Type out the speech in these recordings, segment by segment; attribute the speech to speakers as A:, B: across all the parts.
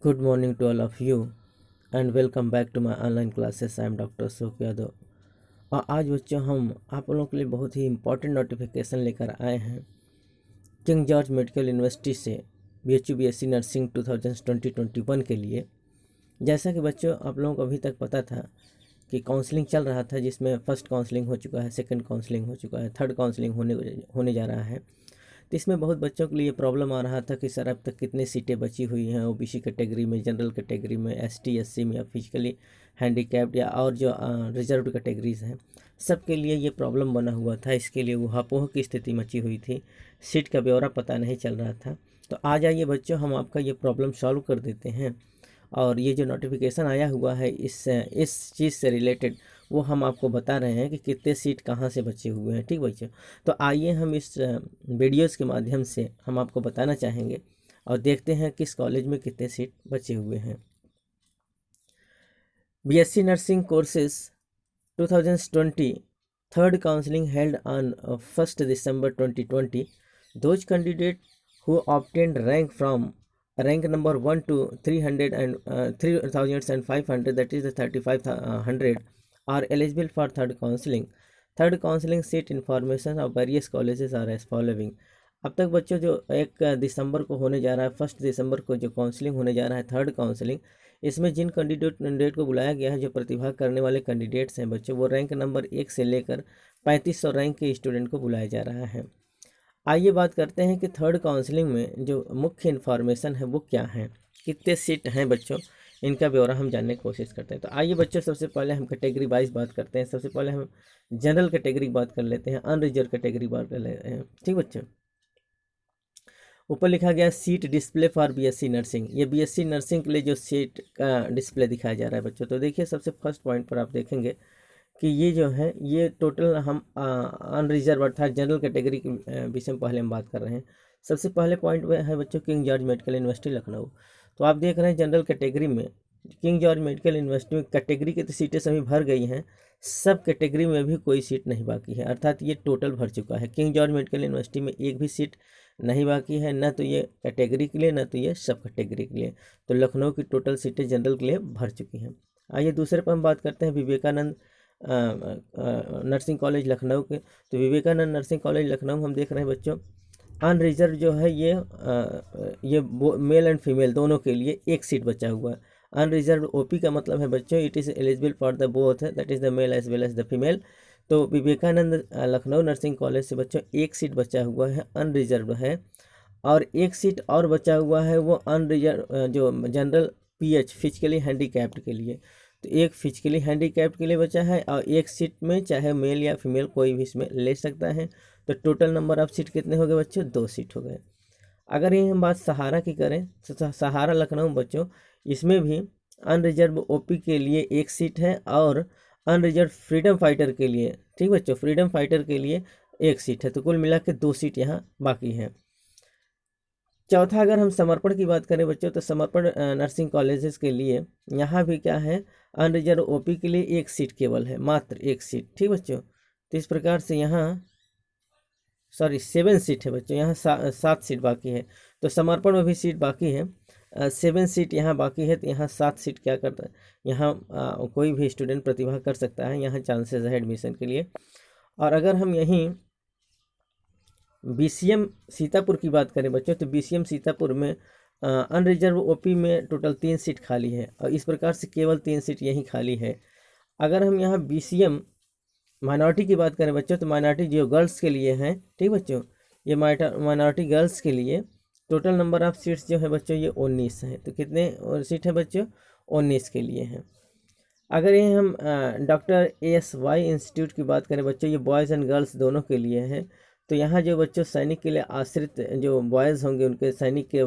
A: Good morning to all of you and welcome back to my online classes. I am Dr. Ashok Yadav. और आज बच्चों हम आप लोगों के लिए बहुत ही इम्पोर्टेंट नोटिफिकेशन लेकर आए हैं किंग जॉर्ज मेडिकल यूनिवर्सिटी से BHU BSc नर्सिंग 2021 के लिए। जैसा कि बच्चों आप लोगों को अभी तक पता था कि काउंसलिंग चल रहा था, जिसमें फर्स्ट काउंसलिंग हो चुका है, सेकंड काउंसलिंग हो चुका है, थर्ड काउंसलिंग होने जा रहा है। तो इसमें बहुत बच्चों के लिए प्रॉब्लम आ रहा था कि सर अब तक कितनी सीटें बची हुई हैं OBC कैटेगरी में, जनरल कैटेगरी में, ST SC में, या फिजिकली हैंडीकैप्ड या और जो रिजर्व्ड कैटेगरीज़ हैं, सबके लिए ये प्रॉब्लम बना हुआ था। इसके लिए ऊहापोह की स्थिति मची हुई थी, सीट का ब्यौरा पता नहीं चल रहा था। तो आ जाइए बच्चों, हम आपका ये प्रॉब्लम सॉल्व कर देते हैं। और ये जो नोटिफिकेशन आया हुआ है इस चीज़ से रिलेटेड वो हम आपको बता रहे हैं कि कितने सीट कहाँ से बचे हुए हैं। ठीक बच्चों, तो आइए हम इस वीडियोज़ के माध्यम से हम आपको बताना चाहेंगे और देखते हैं किस कॉलेज में कितने सीट बचे हुए हैं। BSc nursing courses 2020 third counselling held on 1 December 2020। Those candidates who obtained rank number 1 to 300 and 3500, that is the 3500, are eligible for third counseling. Third counseling seat information of various colleges are as following। अब तक बच्चों जो 1 दिसंबर को होने जा रहा है, 1 दिसंबर को जो काउंसलिंग होने जा रहा है थर्ड काउंसलिंग, इसमें जिन कैंडिडेट को बुलाया गया है, जो प्रतिभा करने वाले कैंडिडेट्स हैं बच्चों, वो रैंक नंबर 1 से लेकर 3500 रैंक के स्टूडेंट को बुलाया जा रहा है। आइए बात करते हैं कि थर्ड काउंसलिंग में जो मुख्य इन्फॉर्मेशन है वो क्या है, कितने सीट हैं बच्चों, इनका ब्यौरा हम जानने की कोशिश करते हैं। तो आइए बच्चों, सबसे पहले हम कैटेगरी वाइज बात करते हैं। सबसे पहले हम जनरल कैटेगरी की बात कर लेते हैं, अनरिजर्व कैटेगरी बात कर लेते हैं। ठीक बच्चों, ऊपर लिखा गया seat display for BSc nursing. ये BSc नर्सिंग के लिए जो सीट का डिस्प्ले दिखाया जा रहा है बच्चों, तो देखिए सबसे फर्स्ट पॉइंट पर आप देखेंगे कि ये जो है ये टोटल हम अनरिजर्व अर्थात जनरल कैटेगरी के विषय में पहले हम बात कर रहे हैं। सबसे पहले पॉइंट में है बच्चों king George medical university Lucknow. तो आप देख रहे हैं जनरल कैटेगरी में किंग जॉर्ज मेडिकल यूनिवर्सिटी में कैटेगरी की तो सीटें सभी भर गई हैं, सब कैटेगरी में भी कोई सीट नहीं बाकी है, अर्थात ये टोटल भर चुका है। किंग जॉर्ज मेडिकल यूनिवर्सिटी में एक भी सीट नहीं बाकी है, न तो ये कैटेगरी के लिए न तो ये सब कैटेगरी के लिए। तो लखनऊ की टोटल सीटें जनरल के लिए भर चुकी हैं। आइए दूसरे पर हम बात करते हैं विवेकानंद नर्सिंग कॉलेज लखनऊ के। तो विवेकानंद नर्सिंग कॉलेज लखनऊ हम देख रहे हैं बच्चों, अनरिजर्व जो है ये मेल एंड फीमेल दोनों के लिए एक सीट बचा हुआ है। अनरिजर्व OP का मतलब है बच्चों it is eligible for the both, that is the male as well as the female. तो विवेकानंद लखनऊ नर्सिंग कॉलेज से बच्चों एक सीट बचा हुआ है, अनरिजर्व है। और एक सीट और बचा हुआ है वो अनरिजर्व जो जनरल PH फिजिकली हैंडीकैप्ड के लिए। तो एक फिजिकली हैंडीकैप्ड के लिए बचा है और एक सीट में चाहे मेल या फीमेल कोई भी इसमें ले सकता है। तो टोटल नंबर ऑफ सीट कितने हो गए बच्चों, 2 सीट हो गए। अगर ये हम बात सहारा की करें तो सहारा लखनऊ बच्चों, इसमें भी अनरिजर्व OP के लिए एक सीट है और अनरिजर्व फ्रीडम फाइटर के लिए, ठीक बच्चों, फ्रीडम फाइटर के लिए एक सीट है। तो कुल मिला के 2 सीट यहाँ बाकी है। चौथा, अगर हम समर्पण की बात करें बच्चों, तो समर्पण नर्सिंग कॉलेजेस के लिए यहाँ भी क्या है, अनरिजर्व OP के लिए एक सीट केवल है, मात्र एक सीट। ठीक बच्चों, तो इस प्रकार से यहाँ 7 सीट है बच्चों, यहाँ 7 सीट बाकी है। तो समर्पण में भी सीट बाकी है, 7 सीट यहाँ बाकी है। तो यहाँ 7 सीट क्या करता है, यहाँ कोई भी स्टूडेंट प्रतिभा कर सकता है, यहाँ चांसेस है एडमिशन के लिए। और अगर हम यहीं BCM सीतापुर की बात करें बच्चों, तो BCM सीतापुर में अनरिजर्व OP में टोटल 3 सीट खाली है और इस प्रकार से केवल 3 सीट यहीं खाली है। अगर हम यहाँ BCM माइनॉरिटी की बात करें बच्चों, तो माइनॉरिटी जो गर्ल्स के लिए हैं, ठीक बच्चों, ये माइनॉरिटी गर्ल्स के लिए टोटल नंबर ऑफ सीट्स जो है बच्चों ये 19 हैं। तो कितने सीट है बच्चों, 19 के लिए हैं। अगर ये हम डॉक्टर ASY इंस्टीट्यूट की बात करें बच्चों, ये बॉयज़ एंड गर्ल्स दोनों के लिए है। तो यहाँ जो बच्चों सैनिक के लिए आश्रित जो बॉयज़ होंगे, उनके सैनिक के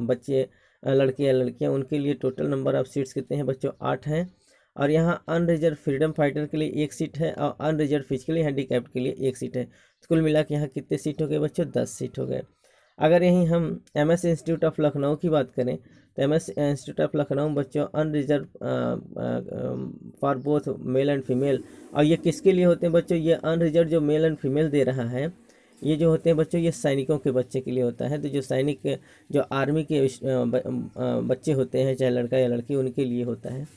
A: बच्चे लड़के या लड़कियाँ, उनके लिए टोटल नंबर ऑफ सीट्स कितने हैं बच्चों, 8 हैं। और यहाँ अनरिजर्व फ्रीडम फाइटर के लिए एक सीट है और अनरिजर्व फिजिकली हैंडीकैप्ड के लिए एक सीट है। तो कुल मिला के यहाँ कितने सीट हो गए बच्चों, 10 सीट हो गए। अगर यहीं हम MS इंस्टीट्यूट ऑफ लखनऊ की बात करें, तो MS इंस्टीट्यूट ऑफ लखनऊ बच्चों unreserved for both male and female. और ये किसके लिए होते हैं बच्चों, ये अनरिजर्व जो मेल एंड फीमेल दे रहा है ये जो होते हैं बच्चों ये सैनिकों के बच्चे के लिए होता है। तो जो सैनिक जो आर्मी के बच्चे होते हैं, चाहे लड़का या लड़की, उनके लिए होता है।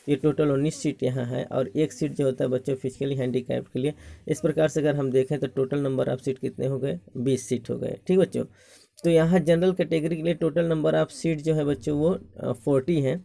A: ये टोटल 19 सीट यहाँ है, और एक सीट जो होता है बच्चों फिजिकली हैंडीकैप्ड के लिए। इस प्रकार से अगर हम देखें तो टोटल नंबर ऑफ सीट कितने हो गए, 20 सीट हो गए। ठीक बच्चों, तो यहाँ जनरल कैटेगरी के लिए टोटल नंबर ऑफ सीट जो है बच्चों वो 40 हैं।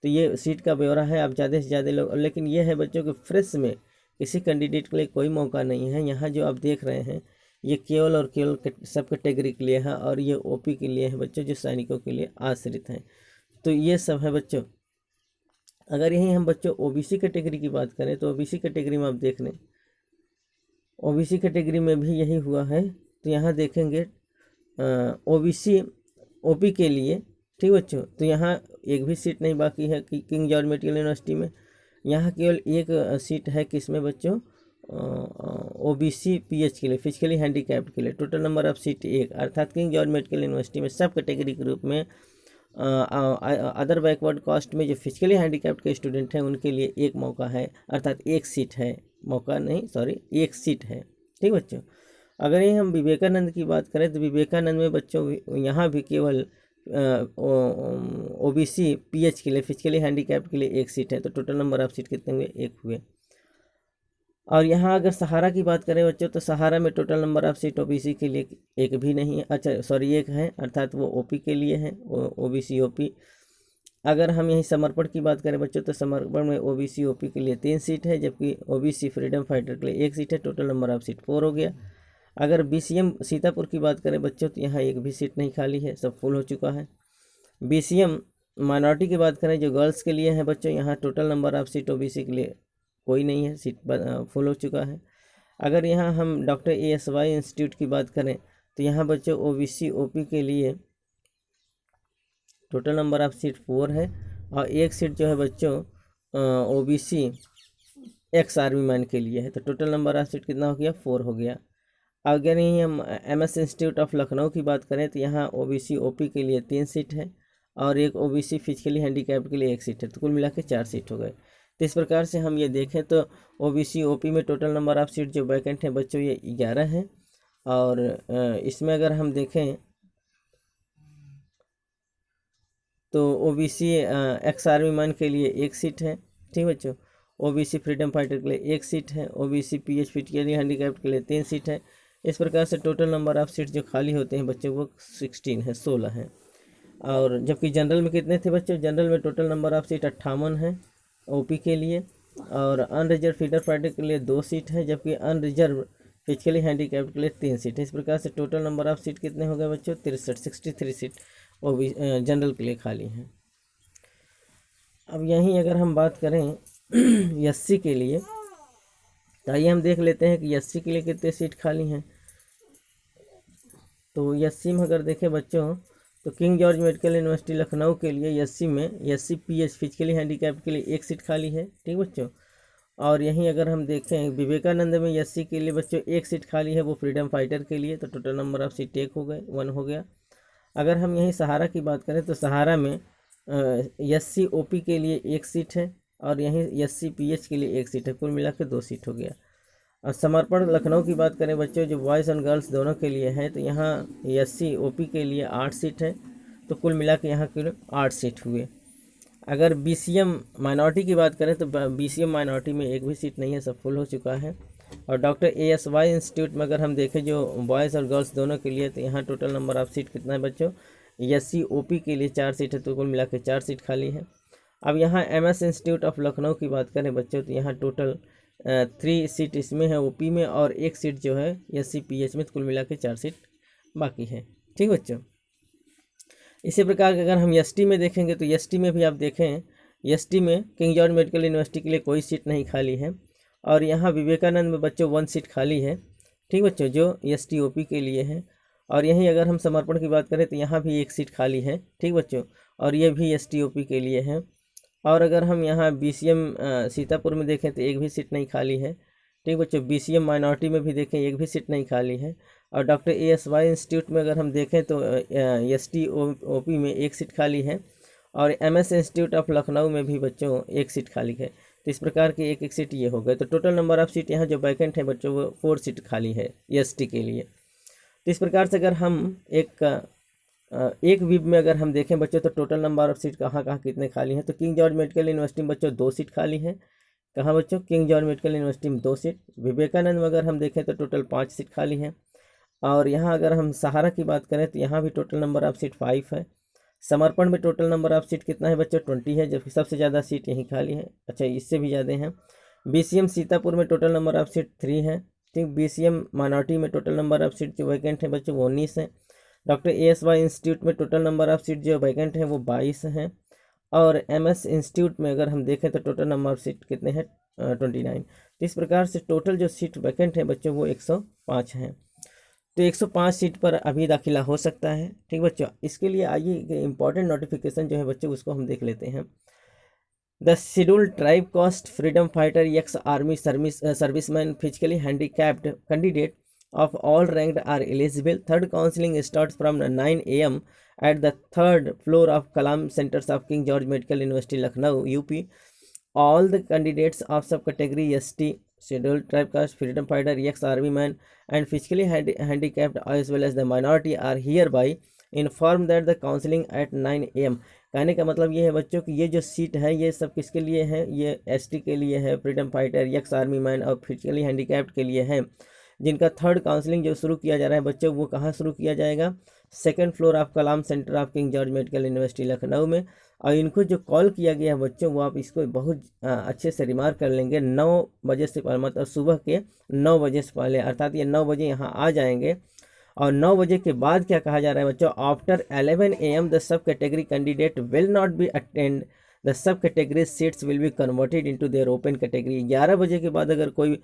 A: तो ये सीट का ब्यौरा है, आप ज़्यादा से ज़्यादा लोग। लेकिन ये है बच्चों कि फ्रेश में किसी कैंडिडेट के लिए कोई मौका नहीं है। यहाँ जो आप देख रहे हैं ये केवल और केवल सब कैटेगरी के लिए है, और ये ओपी के लिए है बच्चों, जो सैनिकों के लिए आश्रित हैं। तो ये सब है बच्चों। अगर यहीं हम बच्चों ओबीसी कैटेगरी की बात करें तो ओबीसी कैटेगरी में आप देख लें, ओबीसी कैटेगरी में भी यही हुआ है। तो यहाँ देखेंगे ओबीसी ओपी के लिए, ठीक बच्चों, तो यहाँ एक भी सीट नहीं बाकी है कि किंग जॉर्ज मेडिकल यूनिवर्सिटी में। यहाँ केवल एक सीट है किसमें बच्चों, ओबीसी पीएच के लिए, फिजिकली हैंडीकैप्ड के लिए। टोटल नंबर ऑफ सीट 1, अर्थात किंग जॉर्ज मेडिकल यूनिवर्सिटी में सब कैटेगरी के रूप में अदर बैकवर्ड कास्ट में जो फिजिकली हैंडीकैप्ड के स्टूडेंट हैं उनके लिए एक मौका है, अर्थात एक सीट है, मौका नहीं सॉरी एक सीट है। ठीक बच्चों, अगर ये हम विवेकानंद की बात करें तो विवेकानंद में बच्चों यहाँ भी केवल ओबीसी पीएच के लिए, फिजिकली हैंडीकैप्ड के लिए एक सीट है। तो टोटल नंबर ऑफ सीट कितने हुए, एक हुए। और यहाँ अगर सहारा की बात करें बच्चों तो सहारा में total number of seat OBC के लिए एक भी नहीं है, अच्छा सॉरी एक है, अर्थात वो ओपी के लिए है, ओबीसी ओपी। अगर हम यहीं समर्पण की बात करें बच्चों तो समर्पण में ओबीसी ओपी के लिए 3 सीट है, जबकि ओबीसी फ्रीडम फाइटर के लिए 1 सीट है। टोटल नंबर ऑफ सीट 4 हो गया। अगर बीसीएम सीतापुर की बात करें बच्चों तो यहाँ एक भी सीट नहीं खाली है, सब फुल हो चुका है। बीसीएम माइनॉरिटी की बात करें जो गर्ल्स के लिए है बच्चों, यहाँ total number of seat OBC के लिए कोई नहीं है, सीट फुल हो चुका है। अगर यहाँ हम डॉक्टर ASY इंस्टीट्यूट की बात करें तो यहाँ बच्चों ओबीसी ओपी के लिए टोटल नंबर ऑफ सीट 4 है, और एक सीट जो है बच्चों ओबीसी एक्स आर्मी मैन के लिए है। तो टोटल नंबर ऑफ सीट कितना हो गया, 4 हो गया। अगर यहीं हम MS इंस्टीट्यूट ऑफ लखनऊ की बात करें तो यहाँ ओबीसी ओपी के लिए 3 सीट है, और एक ओबीसी फिजिकली हैंडीकैप्ड के लिए 1 सीट है। तो कुल मिला के 4 सीट हो गए। तो इस प्रकार से हम ये देखें तो ओबीसी ओपी में टोटल नंबर ऑफ सीट जो वैकेंट है बच्चों ये 11 है, और इसमें अगर हम देखें तो ओबीसी एक्स आर्मी मैन के लिए 1 सीट है। ठीक बच्चों, ओबीसी फ्रीडम फाइटर के लिए 1 सीट है, ओबीसी पीएच फिजिकली हैंडीकैप्ड के लिए 3 सीट है। इस प्रकार से टोटल नंबर ऑफ सीट जो खाली होते हैं बच्चों वो 16 है, 16 है। और जबकि जनरल में कितने थे बच्चों, जनरल में टोटल नंबर ऑफ सीट 58 है ओपी के लिए, और अनरिजर्व फीडर फाइटर के लिए 2 सीट है, जबकि अनरिजर्व फिजिकली हैंडीकैप्ड के लिए 3 सीट है। इस प्रकार से टोटल नंबर ऑफ सीट कितने हो गए बच्चों, 63 सीट वो भी जनरल के लिए खाली हैं। अब यहीं अगर हम बात करें एससी के लिए तो आइए हम देख लेते हैं कि एससी के लिए कितने सीट खाली हैं। तो एससी में अगर देखें बच्चों तो king George medical university Lucknow के लिए एससी में एससी पीएच फिजिकली हैंडीकैप्ड के लिए 1 सीट खाली है। ठीक बच्चों, और यहीं अगर हम देखें विवेकानंद में एससी के लिए बच्चों 1 सीट खाली है, वो फ्रीडम फाइटर के लिए। तो टोटल नंबर ऑफ सीट 1 हो गया। अगर हम यहीं सहारा की बात करें तो सहारा में एससी ओपी के लिए 1 सीट है, और यहीं एससी पीएच के लिए 1 सीट है, कुल मिला के 2 सीट हो गया। और समर्पण लखनऊ की बात करें बच्चों जो बॉयज़ एंड गर्ल्स दोनों के लिए है तो यहाँ एससी ओपी के लिए 8 सीट है, तो कुल मिला के यहाँ कुल 8 सीट हुए। अगर बीसीएम माइनॉरिटी की बात करें तो बीसीएम माइनॉरिटी में एक भी सीट नहीं है, सब फुल हो चुका है। और डॉक्टर ASY इंस्टीट्यूट में अगर हम देखें जो बॉयज़ और गर्ल्स दोनों के लिए तो यहाँ टोटल नंबर ऑफ सीट कितना है बच्चों, एससी ओपी के लिए 4 सीट है, तो कुल मिला के 4 सीट खाली है। अब यहाँ MS इंस्टीट्यूट ऑफ लखनऊ की बात करें बच्चों तो यहाँ टोटल 3 सीट इसमें है ओपी में, और 1 सीट जो है एससी पीएच में, तो कुल मिला के 4 सीट बाकी है। ठीक बच्चों, इसी प्रकार अगर हम एसटी में देखेंगे तो एसटी में भी आप देखें एसटी में किंग जॉर्ज मेडिकल यूनिवर्सिटी के लिए कोई सीट नहीं खाली है, और यहाँ विवेकानंद में बच्चों 1 सीट खाली है। ठीक बच्चों, जो एसटी ओपी के लिए है। और यहीं अगर हम समर्पण की बात करें तो यहाँ भी 1 सीट खाली है। ठीक बच्चों, और ये भी एसटी ओपी के लिए है। और अगर हम यहाँ बीसीएम सीतापुर में देखें तो 1 भी सीट नहीं खाली है। ठीक बच्चों, बीसीएम माइनॉरिटी में भी देखें 1 भी सीट नहीं खाली है। और डॉक्टर ASY इंस्टीट्यूट में अगर हम देखें तो एसटी ओपी में 1 सीट खाली है, और MS इंस्टीट्यूट ऑफ लखनऊ में भी बच्चों 1 सीट खाली है। तो इस प्रकार के 1 सीट ये हो गए। तो टोटल नंबर ऑफ सीट यहाँ जो वैकेंट है बच्चों वो 4 सीट खाली है एसटी के लिए। तो इस प्रकार से अगर हम एक वीक में अगर हम देखें बच्चों तो टोटल नंबर ऑफ सीट कहाँ कहाँ कितने खाली हैं, तो किंग जॉर्ज मेडिकल यूनिवर्सिटी में बच्चों 2 सीट खाली हैं। कहाँ बच्चों? किंग जॉर्ज मेडिकल यूनिवर्सिटी में 2 सीट। विवेकानंद में अगर हम देखें तो टोटल 5 सीट खाली हैं। और यहाँ अगर हम सहारा की बात करें तो यहाँ भी टोटल नंबर ऑफ सीट 5 है। समर्पण में टोटल नंबर ऑफ सीट कितना है बच्चों? 20 है, जबकि सबसे ज़्यादा सीट यहीं खाली है। अच्छा, इससे भी ज़्यादा हैं। BCM सीतापुर में टोटल नंबर ऑफ सीट 3 है। ठीक, BCM माइनॉरिटी में टोटल नंबर ऑफ सीट जो वैकेंट है बच्चों वो 19 है। डॉक्टर ASY इंस्टीट्यूट में टोटल नंबर ऑफ सीट जो वैकेंट है वो 22 हैं। और MS इंस्टीट्यूट में अगर हम देखें तो टोटल नंबर ऑफ सीट कितने हैं? 29। तो इस प्रकार से टोटल जो सीट वैकेंट है बच्चों वो 105 हैं। तो 105 सीट पर अभी दाखिला हो सकता है। ठीक बच्चों, इसके लिए आइए इंपॉर्टेंट नोटिफिकेशन जो है बच्चों उसको हम देख लेते हैं। The scheduled tribe caste freedom fighter ex army serviceman physically handicapped candidate of all ranked are eligible. Third counseling starts from 9 a.m. at the third floor of Kalam Centers of King George Medical University, Lucknow, UP. All the candidates of subcategory ST, scheduled tribe caste, freedom fighter, ex-army man, and physically handicapped as well as the minority are hereby informed that the counseling at 9 a.m. कहने का मतलब ये है बच्चों कि ये जो seat है ये सब किसके लिए है? ये ST के लिए है, freedom fighter, ex army man और फिजिकली हैंडीकैप्ड के लिए है, जिनका थर्ड काउंसलिंग जो शुरू किया जा रहा है बच्चों वो कहाँ शुरू किया जाएगा? 2nd floor of Kalam centre of king George medical university, Lucknow में। और इनको जो कॉल किया गया है बच्चों वो आप इसको बहुत अच्छे से रिमार्क कर लेंगे। 9 बजे से पहले, मतलब सुबह के 9 बजे से पहले, अर्थात ये 9 बजे यहाँ आ जाएंगे। और 9 बजे के बाद क्या कहा जा रहा है बच्चों? After 11 AM the sub category candidate will not be attend the sub category seats will be converted into their open category. 11 बजे के बाद अगर कोई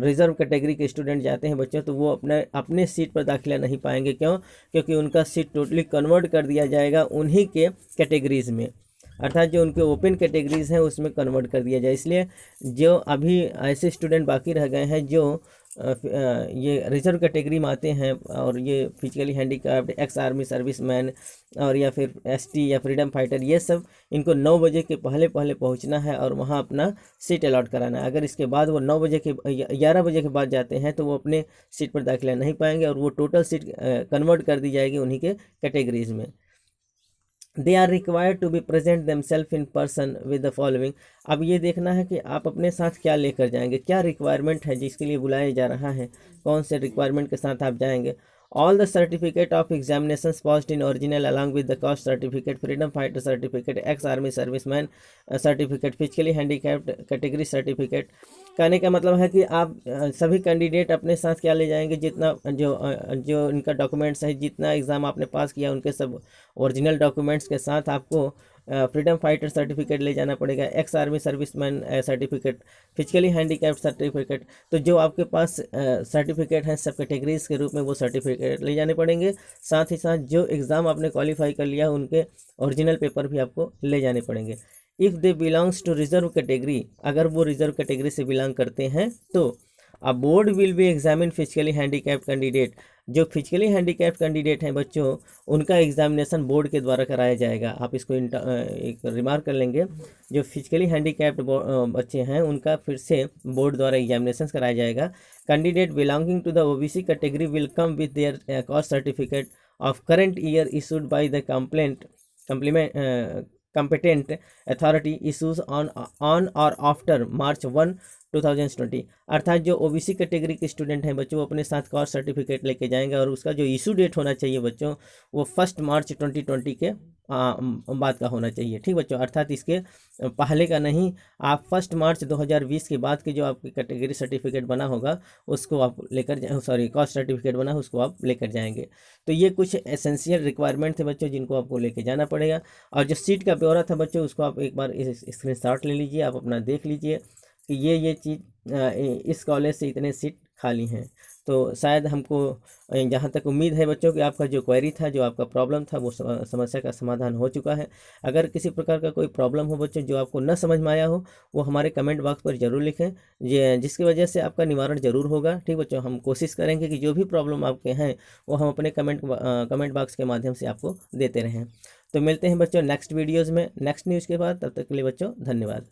A: रिजर्व कैटेगरी के स्टूडेंट जाते हैं बच्चों तो वो अपने सीट पर दाखिला नहीं पाएंगे। क्यों? क्योंकि उनका सीट टोटली कन्वर्ट कर दिया जाएगा उन्हीं के कैटेगरीज में, अर्थात जो उनके ओपन कैटेगरीज हैं उसमें कन्वर्ट कर दिया जाए। इसलिए जो अभी ऐसे स्टूडेंट बाकी रह गए हैं जो ये रिजर्व कैटेगरी में आते हैं और ये physically handicapped, x army serviceman और या फिर ST या फ्रीडम फाइटर, ये सब इनको 9 बजे के पहले पहुंचना है और वहां अपना सीट अलॉट कराना है। अगर इसके बाद वो 9 बजे के 11 बजे के बाद जाते हैं तो वो अपने सीट पर दाखिला नहीं पाएंगे और वो टोटल सीट कन्वर्ट कर दी जाएगी उन्हीं के कैटेगरीज में। They are required to be present themselves in person with the following. अब ये देखना है कि आप अपने साथ क्या लेकर जाएंगे, क्या रिक्वायरमेंट है जिसके लिए बुलाया जा रहा है, कौन से रिक्वायरमेंट के साथ आप जाएंगे। All the certificate of examinations passed in original along with the caste certificate, freedom fighter certificate, x army serviceman certificate, physically handicapped category certificate. कहने का मतलब है कि आप सभी कैंडिडेट अपने साथ क्या ले जाएंगे, जितना जो इनका डॉक्यूमेंट्स है, जितना एग्ज़ाम आपने पास किया उनके सब ओरिजिनल डॉक्यूमेंट्स के साथ आपको फ्रीडम फाइटर सर्टिफिकेट ले जाना पड़ेगा, x army serviceman certificate, physically handicapped certificate. तो जो आपके पास सर्टिफिकेट हैं सब कैटेगरीज के रूप में वो सर्टिफिकेट ले जाने पड़ेंगे। साथ ही साथ जो एग्ज़ाम आपने क्वालिफाई कर लिया उनके ओरिजिनल पेपर भी आपको ले जाने पड़ेंगे। If they belongs to reserve category, अगर वो रिजर्व कैटेगरी से बिलोंग करते हैं तो a board will be examine physically handicapped candidate. जो फिजिकली हैंडीकैप्ड कैंडिडेट हैं बच्चों उनका एग्जामिनेशन बोर्ड के द्वारा कराया जाएगा। आप इसको एक रिमार्क कर लेंगे, जो फिजिकली हैंडीकैप्ड बच्चे हैं उनका फिर से बोर्ड द्वारा एग्जामिनेशन कराया जाएगा। Candidate belonging to the OBC category will come with their caste certificate of current year issued by the competent authority issues on or after March 1, 2020। अर्थात जो OBC कैटेगरी के स्टूडेंट हैं बच्चों वो अपने साथ कास्ट सर्टिफिकेट लेके जाएंगे और उसका जो इशू डेट होना चाहिए बच्चों वो 1 मार्च 2020 के बाद का होना चाहिए। ठीक बच्चों, अर्थात इसके पहले का नहीं। आप 1 मार्च 2020 के बाद के जो आपकी कैटेगरी सर्टिफिकेट बना होगा उसको आप लेकर कास्ट सर्टिफिकेट बना उसको आप लेकर जाएंगे। तो ये कुछ एसेंशियल रिक्वायरमेंट थे बच्चों जिनको आपको लेके जाना पड़ेगा। और जो सीट का ब्यौरा था बच्चों उसको आप एक बार स्क्रीनशॉट ले लीजिए, आप अपना देख लीजिए कि ये चीज़ इस कॉलेज से इतने सीट खाली हैं। तो शायद हमको जहाँ तक उम्मीद है बच्चों कि आपका जो क्वेरी था, जो आपका प्रॉब्लम था वो समस्या का समाधान हो चुका है। अगर किसी प्रकार का कोई प्रॉब्लम हो बच्चों जो आपको न समझ में आया हो वो हमारे कमेंट बॉक्स पर ज़रूर लिखें, जिसकी वजह से आपका निवारण ज़रूर होगा। ठीक बच्चों, हम कोशिश करेंगे कि जो भी प्रॉब्लम आपके हैं वो हम अपने कमेंट बॉक्स के माध्यम से आपको देते रहें। तो मिलते हैं बच्चों नेक्स्ट वीडियोज़ में नेक्स्ट न्यूज़ के बाद। तब तक के लिए बच्चों धन्यवाद।